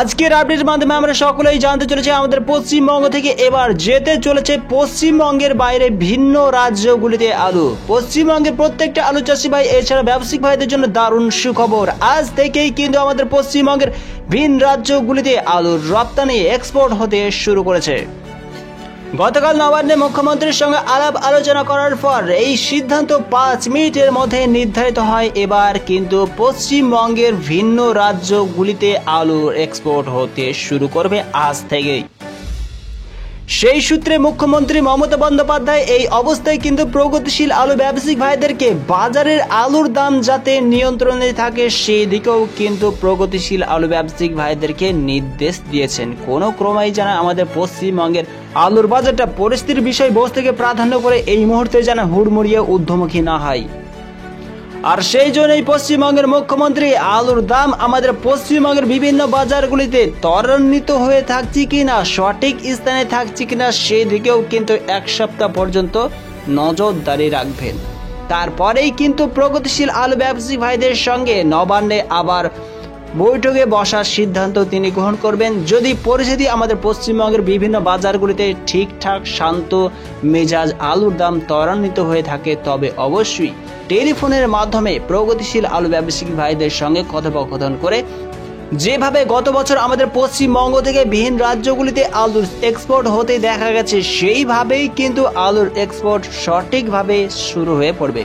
আজকের আপডেটের মাধ্যমে আমরা সকলেই জানতে চলেছি আমাদের পশ্চিমবঙ্গ থেকে এবার যেতে চলেছে পশ্চিমবঙ্গের বাইরে ভিন্ন রাজ্যগুলিতে আলু। পশ্চিমবঙ্গের প্রত্যেকটা আলু চাষি ভাই এছাড়া ব্যবসায়িক ভাইদের জন্য দারুণ সুখবর। আজ থেকেই কিন্তু আমাদের পশ্চিমবঙ্গের ভিন রাজ্যগুলিতে আলুর রপ্তানি এক্সপোর্ট হতে শুরু করেছে। গতকাল নবান্নে মুখ্যমন্ত্রীর সঙ্গে আলাপ আলোচনা করার পর এই সিদ্ধান্ত 5 মিনিটের মধ্যে নির্ধারিত হয়। এবার কিন্তু পশ্চিমবঙ্গের ভিন্ন রাজ্যগুলিতে আলুর এক্সপোর্ট হতে শুরু করবে আজ থেকেই। সেই সূত্রে মুখ্যমন্ত্রী মমতা বন্দ্যোপাধ্যায় এই অবস্থায় কিন্তু প্রগতিশীল আলু ব্যবসায়িক ভাইদেরকে বাজারের আলুর দাম যাতে নিয়ন্ত্রণে থাকে সেই দিকেও কিন্তু প্রগতিশীল আলু ব্যবসায়িক ভাইদেরকে নির্দেশ দিয়েছেন। কোনো ক্রমেই যেন আমাদের পশ্চিমবঙ্গের আলুর বাজারটা পরিস্থিতির বিষয়বস্তুকে প্রাধান্য করে এই মুহূর্তে যেন হুড়মুড়িয়ে ঊর্ধ্বমুখী না হয়। আর সেই জন্যই পশ্চিমবঙ্গের মুখ্যমন্ত্রী আলুর দাম আমাদের পশ্চিমবঙ্গের বিভিন্ন বাজারগুলিতে ত্বরান্বিত হয়ে থাকছে কিনা, সঠিক স্থানে থাকছে কিনা সেই দিকেও কিন্তু 1 সপ্তাহ পর্যন্ত নজরদারি রাখবেন। তারপরেই কিন্তু প্রগতিশীল আলু ব্যবসায়ী ভাইদের সঙ্গে নবান্নে আবার বৈঠকে বসার সিদ্ধান্ত তিনি গ্রহণ করবেন। যদি পরিস্থিতি আমাদের পশ্চিমবঙ্গের বিভিন্ন বাজারগুলিতে ঠিকঠাক শান্ত মেজাজ আলুর দাম ত্বরান্বিত হয়ে থাকে তবে অবশ্যই টেলিফোনের মাধ্যমে প্রগতিশীল আলু ব্যবসায়িক ভাইদের সঙ্গে কথোপকথন করে যেভাবে গত বছর আমাদের পশ্চিমবঙ্গ থেকে ভিন রাজ্যগুলিতে আলুর এক্সপোর্ট হতে দেখা গেছে সেইভাবেই কিন্তু আলুর এক্সপোর্ট সঠিকভাবে শুরু হয়ে পড়বে।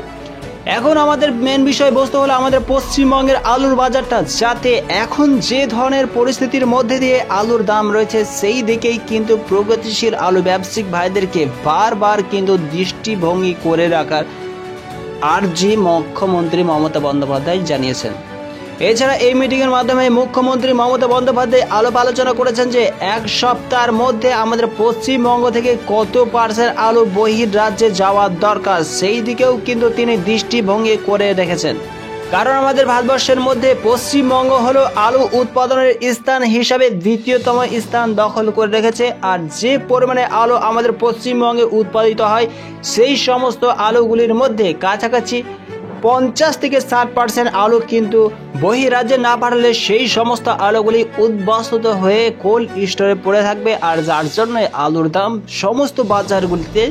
এখন আমাদের মেন বিষয়বস্তু হলো আমাদের পশ্চিমবঙ্গের আলুর বাজারটা যাতে এখন যে ধরনের পরিস্থিতির মধ্যে দিয়ে আলুর দাম রয়েছে সেই দিকেই কিন্তু প্রগতিশীল আলু ব্যবসায়িক ভাইদেরকে বারবার কিন্তু দৃষ্টিভঙ্গি করে রাখার আর্জি মুখ্যমন্ত্রী মমতা বন্দ্যোপাধ্যায় জানিয়েছেন। এছাড়া এই মিটিংয়ের মাধ্যমে মুখ্যমন্ত্রী মমতা বন্দ্যোপাধ্যায় আলোচনা করেছেন যে 1 সপ্তাহের মধ্যে আমাদের পশ্চিমবঙ্গ থেকে কত পার্সেন্ট আলু বহির রাজ্যে যাওয়ার দরকার সেই দিকেও কিন্তু তিনি দৃষ্টিভঙ্গি করে রেখেছেন। কারণ আমাদের ভারতবর্ষের মধ্যে পশ্চিমবঙ্গ হলো আলু উৎপাদনের স্থান হিসাবে 2য়তম স্থান দখল করে রেখেছে। আর যে পরিমাণে আলু আমাদের পশ্চিমবঙ্গে উৎপাদিত হয় সেই সমস্ত আলুগুলির মধ্যে কাছাকাছি 50 থেকে 60% আলু কিন্তু বহিরাজ্যে না পাঠালে সেই সমস্ত আলুগুলি উদ্বাস্তুত হয়ে কোল্ড স্টোরে পড়ে থাকবে। আর যার জন্য আলুর দাম সমস্ত বাজারগুলিতে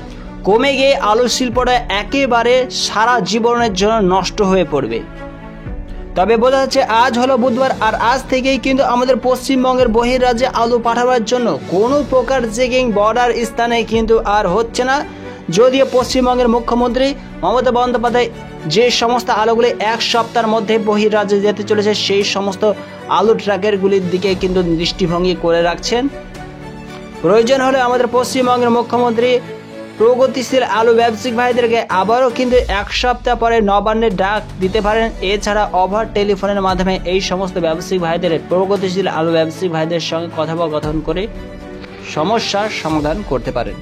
কমে গিয়ে আলু শিল্পটা একেবারে সারা জীবনের জন্য নষ্ট হয়ে পড়বে। তবে বোঝা যাচ্ছে আজ হলো বুধবার আর আজ থেকেই কিন্তু আমাদের পশ্চিমবঙ্গের বহিরাজ্যে আলু পাঠাবার জন্য কোনো প্রকার চেকিং বর্ডার স্থানে কিন্তু আর হচ্ছে না। যদিও পশ্চিমবঙ্গের মুখ্যমন্ত্রী মমতা বন্দ্যোপাধ্যায় যে সমস্ত আলুগুলি 1 সপ্তাহের মধ্যে বহিরাজ্যে যেতে চলেছে সেই সমস্ত আলু ট্রাকেরগুলির দিকে কিন্তু দৃষ্টিভঙ্গি করে রাখছেন। প্রয়োজন হলে আমাদের পশ্চিমবঙ্গের মুখ্যমন্ত্রী প্রগতিশীল আলু ব্যবসায়িক ভাইদেরকে আবারও কিন্তু 1 সপ্তাহ পরে নবান্নে ডাক দিতে পারেন। এছাড়া ওভার টেলিফোনের মাধ্যমে এই সমস্ত ব্যবসায়িক ভাইদের প্রগতিশীল আলু ব্যবসায়িক ভাইদের সঙ্গে কথোপকথন করে সমস্যার সমাধান করতে পারেন।